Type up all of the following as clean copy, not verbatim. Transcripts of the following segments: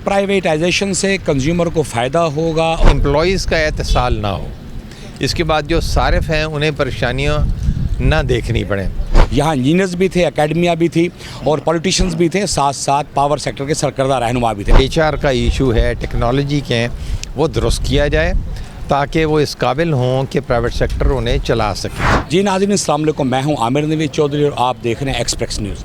Privatisation से consumer को फ़ायदा होगा? एम्प्लॉइज़ का एहतसाल ना हो, इसके बाद जो सारिफ हैं उन्हें परेशानियाँ ना देखनी पड़ें। यहाँ इंजीनियर्स भी थे, एकेडमिया भी थी और पॉलिटिशियंस भी थे, साथ साथ पावर सेक्टर के सरकर्दा रहनुमा भी थे। HR का इशू है, टेक्नोलॉजी के हैं, वो दुरुस्त किया जाए ताकि वो इस काबिल हों कि प्राइवेट सेक्टर उन्हें चला सके। जी नाज़रीन, अस्सलाम वालेकुम, मैं हूं आमिर नवीद चौधरी और आप देख रहे हैं एक्सप्रेस न्यूज़।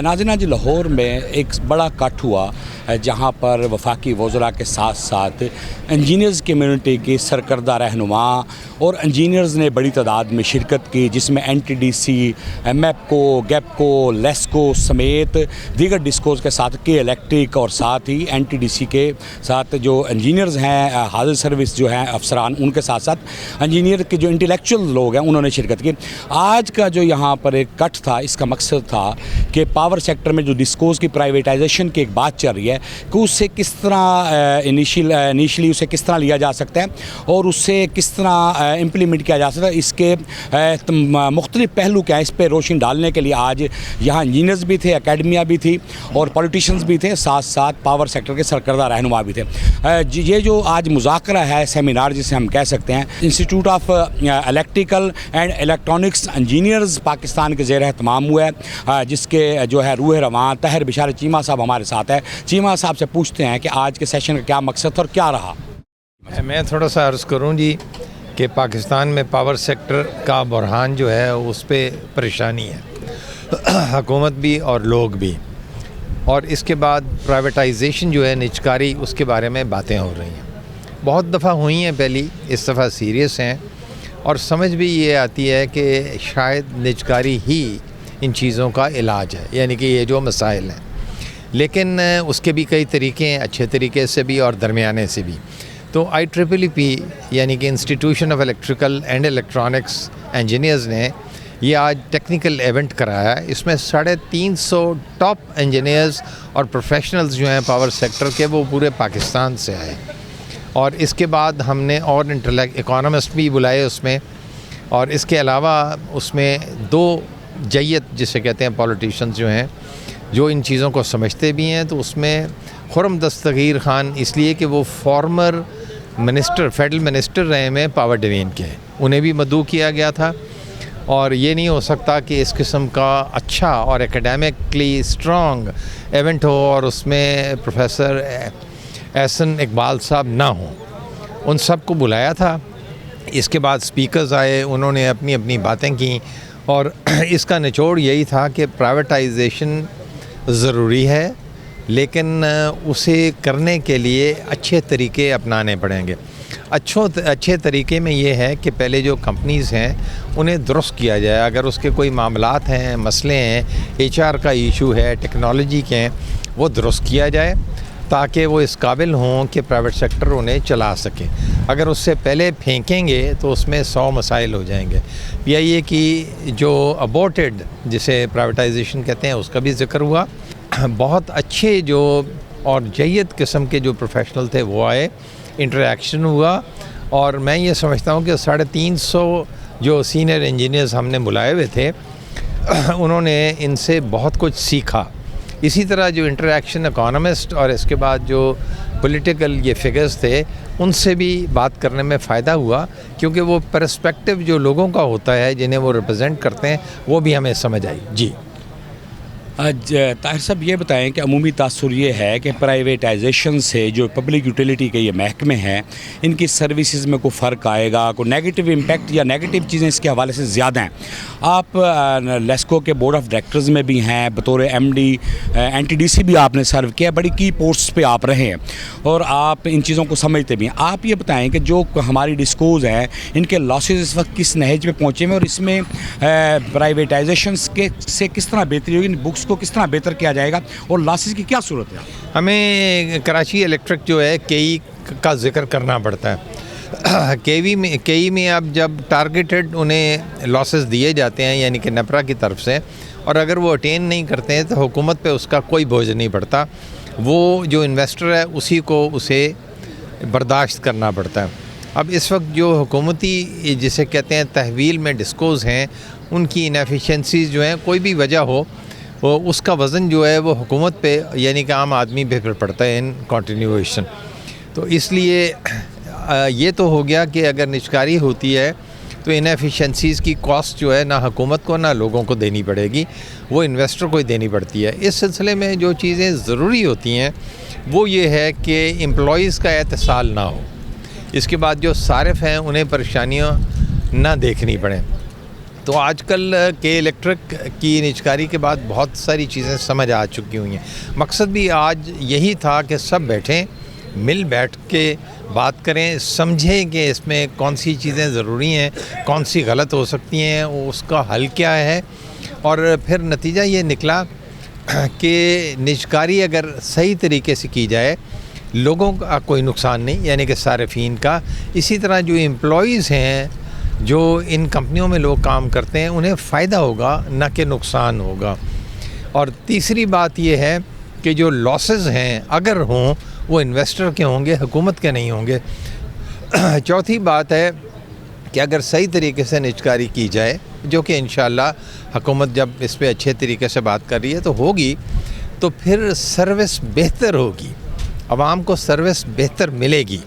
नाज़रीन, आज लाहौर में एक बड़ा कट हुआ जहां पर वफाकी वज़रा के साथ साथ इंजीनियर्स कम्यूनिटी के सरकर्दा रहनुमा और इंजीनियर्स ने बड़ी तादाद में शिरकत की, जिसमें NTDC, MEPCO, GEPCO, LESCO समेत दीगर डिस्कोज़ के साथ के इलेक्ट्रिक और साथ ही NTDC के साथ जो इंजीनियर्स हैं, हाजिर सर्विस जो हैं अफसरान, उनके साथ साथ इंजीनियर के जो इंटेलेक्चुअल लोग हैं उन्होंने शिरकत की। आज का जो यहाँ पर एक कट था, इसका मकसद था कि पावर सेक्टर में जो डिस्कोज़ की प्राइवेटाइजेशन की एक बात चल रही है कि उससे किस तरह इनिशियली उसे किस तरह लिया जा सकता है और उससे किस तरह इम्प्लीमेंट किया जा सकता है, इसके मुख्तलिफ पहलू क्या है, इस पर रोशनी डालने के लिए आज यहाँ इंजीनियर्स भी थे, एकेडमिया भी थी और पॉलिटिशियंस भी थे, साथ साथ पावर सेक्टर के सरकर्दा रहनुमा भी थे। ये जो आज मुज़ाकरा है, सेमिनार जिसे हम कह सकते हैं, institute of electrical and electronics engineers Pakistan के ज़ेर एहतमाम हुआ है, जिसके जो है रूह रवां ताहिर बिशार चीमा साहब हमारे साथ है। चीमा साहब से पूछते हैं कि आज के सेशन का क्या मकसद था और क्या रहा। मैं थोड़ा सा अर्ज़ करूँ जी कि पाकिस्तान में पावर सेक्टर का बुरहान जो है उस पर परेशानी है, हुकूमत भी और लोग भी, और इसके बाद प्राइवेटाइजेशन जो है, निजकारी, उसके बारे में बातें हो रही हैं, बहुत दफ़ा हुई हैं पहली, इस दफ़ा सीरियस हैं और समझ भी ये आती है कि शायद निजकारी ही इन चीज़ों का इलाज है, यानी कि ये जो मसाइल हैं, लेकिन उसके भी कई तरीके हैं, अच्छे तरीके से भी और दरमियाने से भी। तो IEEE यानी कि institution of electrical and electronics engineers ने ये आज टेक्निकल इवेंट कराया है। इसमें 350 टॉप इंजीनियर्स और प्रोफेशनल्स जो हैं पावर सेक्टर के, वो पूरे पाकिस्तान से आए और इसके बाद हमने और इकोनॉमिस्ट भी बुलाए उसमें, और इसके अलावा उसमें 2 जय्यत जिसे कहते हैं पॉलिटिशियंस जो हैं, जो इन चीज़ों को समझते भी हैं। तो उसमें खुर्रम दस्तगीर खान, इसलिए कि वो फॉर्मर मिनिस्टर, फेडरल मिनिस्टर रहे हैं पावर डिवीज़न के, उन्हें भी मदऊ किया गया था। और ये नहीं हो सकता कि इस किस्म का अच्छा और एकेडमिकली स्ट्रॉन्ग इवेंट हो और उसमें प्रोफेसर एहसन इकबाल साहब ना हों। उन सब को बुलाया था। इसके बाद स्पीकर्स आए, उन्होंने अपनी अपनी बातें की और इसका निचोड़ यही था कि प्राइवेटाइजेशन ज़रूरी है, लेकिन उसे करने के लिए अच्छे तरीके अपनाने पड़ेंगे। अच्छे तरीके में ये है कि पहले जो कंपनीज़ हैं उन्हें दुरुस्त किया जाए, अगर उसके कोई मामलात हैं, मसले हैं, HR का इशू है, टेक्नोलॉजी के हैं, वो दुरुस्त किया जाए ताकि वो इस काबिल हों कि प्राइवेट सेक्टर उन्हें चला सके। अगर उससे पहले फेंकेंगे तो उसमें 100 मसाइल हो जाएंगे। या ये कि जो अबॉर्टेड जिसे प्राइवेटाइजेशन कहते हैं उसका भी ज़िक्र हुआ। बहुत अच्छे जो और जय्यद किस्म के जो प्रोफेशनल थे वो आए, इंटरेक्शन हुआ और मैं ये समझता हूँ कि 350 जो सीनियर इंजीनियर्स हमने बुलाए हुए थे उन्होंने इनसे बहुत कुछ सीखा। इसी तरह जो इंटरेक्शन इकोनॉमिस्ट और इसके बाद जो पॉलिटिकल ये फिगर्स थे उनसे भी बात करने में फ़ायदा हुआ, क्योंकि वो पर्सपेक्टिव जो लोगों का होता है जिन्हें वो रिप्रेजेंट करते हैं वो भी हमें समझ आई। जी ताहिर साहब, ये बताएं कि अमूमी तासुर ये है कि प्राइवेटाइजेशन से जो पब्लिक यूटिलिटी के ये महकमे हैं, इनकी सर्विसेज में कोई फ़र्क आएगा, कोई नेगेटिव इम्पैक्ट या नेगेटिव चीज़ें इसके हवाले से ज़्यादा हैं? आप लेस्को के बोर्ड ऑफ डायरेक्टर्स में भी हैं, बतौर MD NTDC भी आपने सर्व किया, बड़ी की पोस्ट्स पे आप रहे हैं और आप इन चीज़ों को समझते भी हैं। आप ये बताएँ कि जो हमारी डिस्कोज़ हैं, इनके लॉसेज इस वक्त किस नहज पे पहुँचे हैं और इसमें प्राइवेटाइजेशन से किस तरह बेहतरी होगी, बुक्स को किस तरह बेहतर किया जाएगा और लॉसेस की क्या सूरत है? हमें कराची इलेक्ट्रिक जो है KE का जिक्र करना पड़ता है। KE में अब जब टारगेटेड उन्हें लॉसेस दिए जाते हैं, यानी कि नपरा की तरफ से, और अगर वो अटेन नहीं करते हैं तो हुकूमत पे उसका कोई बोझ नहीं पड़ता, वो जो इन्वेस्टर है उसी को उसे बर्दाश्त करना पड़ता है। अब इस वक्त जो हुकूमती जिसे कहते हैं तहवील में डिस्कोज़ हैं, उनकी इनएफिशिएंसीज़ जो हैं, कोई भी वजह हो, وہ اس کا وزن جو ہے وہ حکومت پہ یعنی کہ عام آدمی پہ پھر پڑتا ہے ان کنٹینیویشن. تو اس لیے یہ تو ہو گیا کہ اگر نجکاری ہوتی ہے تو انیفیشنسیز کی کاسٹ جو ہے نہ حکومت کو نہ لوگوں کو دینی پڑے گی, وہ انویسٹر کو ہی دینی پڑتی ہے. اس سلسلے میں جو چیزیں ضروری ہوتی ہیں وہ یہ ہے کہ امپلائیز کا اتصال نہ ہو, اس کے بعد جو صارف ہیں انہیں پریشانیاں نہ دیکھنی پڑیں. تو آج کل کے الیکٹرک کی نجکاری کے بعد بہت ساری چیزیں سمجھ آ چکی ہوئی ہیں. مقصد بھی آج یہی تھا کہ سب بیٹھیں, مل بیٹھ کے بات کریں, سمجھیں کہ اس میں کون سی چیزیں ضروری ہیں, کون سی غلط ہو سکتی ہیں, اس کا حل کیا ہے. اور پھر نتیجہ یہ نکلا کہ نجکاری اگر صحیح طریقے سے کی جائے لوگوں کا کوئی نقصان نہیں, یعنی کہ صارفین کا. اسی طرح جو امپلائیز ہیں جو ان کمپنیوں میں لوگ کام کرتے ہیں انہیں فائدہ ہوگا نہ کہ نقصان ہوگا. اور تیسری بات یہ ہے کہ جو لاسز ہیں اگر ہوں وہ انویسٹر کے ہوں گے, حکومت کے نہیں ہوں گے. چوتھی بات ہے کہ اگر صحیح طریقے سے نجکاری کی جائے, جو کہ انشاءاللہ حکومت جب اس پہ اچھے طریقے سے بات کر رہی ہے تو ہوگی, تو پھر سروس بہتر ہوگی, عوام کو سروس بہتر ملے گی.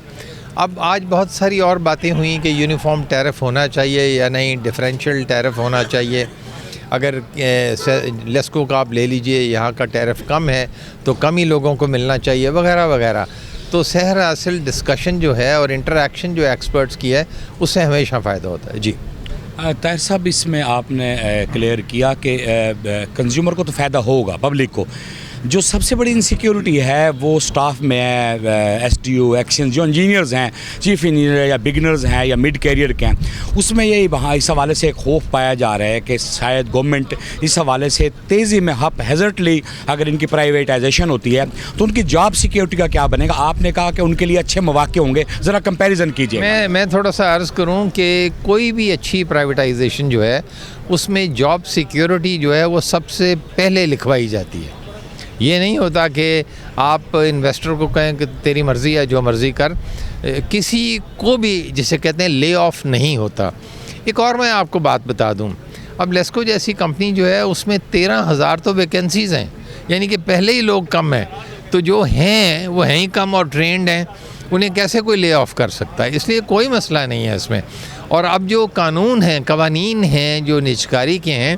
اب آج بہت ساری اور باتیں ہوئیں کہ یونیفارم ٹیرف ہونا چاہیے یا نہیں, ڈفرینشیل ٹیرف ہونا چاہیے. اگر لیسکو کا آپ لے لیجئے, یہاں کا ٹیرف کم ہے تو کم ہی لوگوں کو ملنا چاہیے وغیرہ وغیرہ. تو سحر حاصل ڈسکشن جو ہے اور انٹریکشن جو ایکسپرٹس کی ہے اس سے ہمیشہ فائدہ ہوتا ہے. جی طاہر صاحب, اس میں آپ نے کلیئر کیا کہ کنزیومر کو تو فائدہ ہوگا, پبلک کو. جو سب سے بڑی انسیکیورٹی ہے وہ سٹاف میں ہے, ایس ٹی او ایکشن جو انجینئرز ہیں, چیف انجینئر یا بگنرز ہیں یا مڈ کیریئر کے ہیں, اس میں یہی وہاں اس حوالے سے ایک خوف پایا جا رہا ہے کہ شاید گورنمنٹ اس حوالے سے تیزی میں ہیزرٹلی اگر ان کی پرائیویٹائزیشن ہوتی ہے تو ان کی جاب سیکیورٹی کا کیا بنے گا. آپ نے کہا کہ ان کے لیے اچھے مواقع ہوں گے, ذرا کمپیریزن کیجیے. میں تھوڑا سا عرض کروں کہ کوئی بھی اچھی پرائیویٹائزیشن جو ہے اس میں جاب سیکیورٹی جو ہے وہ سب سے پہلے لکھوائی جاتی ہے. یہ نہیں ہوتا کہ آپ انویسٹر کو کہیں کہ تیری مرضی ہے جو مرضی کر, کسی کو بھی جسے کہتے ہیں لے آف نہیں ہوتا. ایک اور میں آپ کو بات بتا دوں, اب لیسکو جیسی کمپنی جو ہے اس میں 13,000 تو ویکنسیز ہیں, یعنی کہ پہلے ہی لوگ کم ہیں, تو جو ہیں وہ ہیں ہی کم اور ٹرینڈ ہیں, انہیں کیسے کوئی لے آف کر سکتا ہے. اس لیے کوئی مسئلہ نہیں ہے اس میں. اور اب جو قانون ہیں, قوانین ہیں جو نجکاری کے ہیں,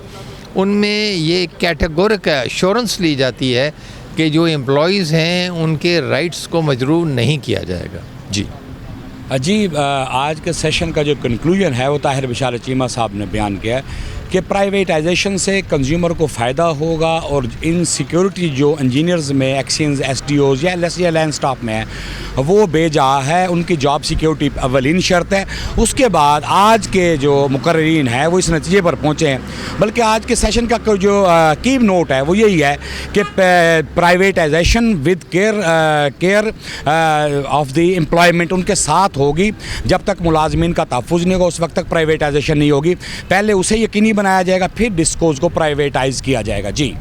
ان میں یہ کیٹیگورک ایشورنس لی جاتی ہے کہ جو امپلائیز ہیں ان کے رائٹس کو مجروح نہیں کیا جائے گا. جی آج کے سیشن کا جو کنکلوژن ہے وہ طاہر بشارت چیمہ صاحب نے بیان کیا ہے کہ پرائیویٹائزیشن سے کنزیومر کو فائدہ ہوگا, اور ان سیکیورٹی جو انجینئرز میں, ایکسینز, ایس ٹی اوز یا لینڈ سٹاف میں ہے وہ بے جا ہے. ان کی جاب سیکیورٹی اولین شرط ہے. اس کے بعد آج کے جو مقررین ہیں وہ اس نتیجے پر پہنچے ہیں. بلکہ آج کے سیشن کا جو کی نوٹ ہے وہ یہی ہے کہ privatization with care of the employment ان کے ساتھ ہوگی. جب تک ملازمین کا تحفظ نہیں ہوگا اس وقت تک پرائیویٹائزیشن نہیں ہوگی. پہلے اسے یقینی بنایا جائے گا, پھر ڈسکوز کو پرائیویٹائز کیا جائے گا. جی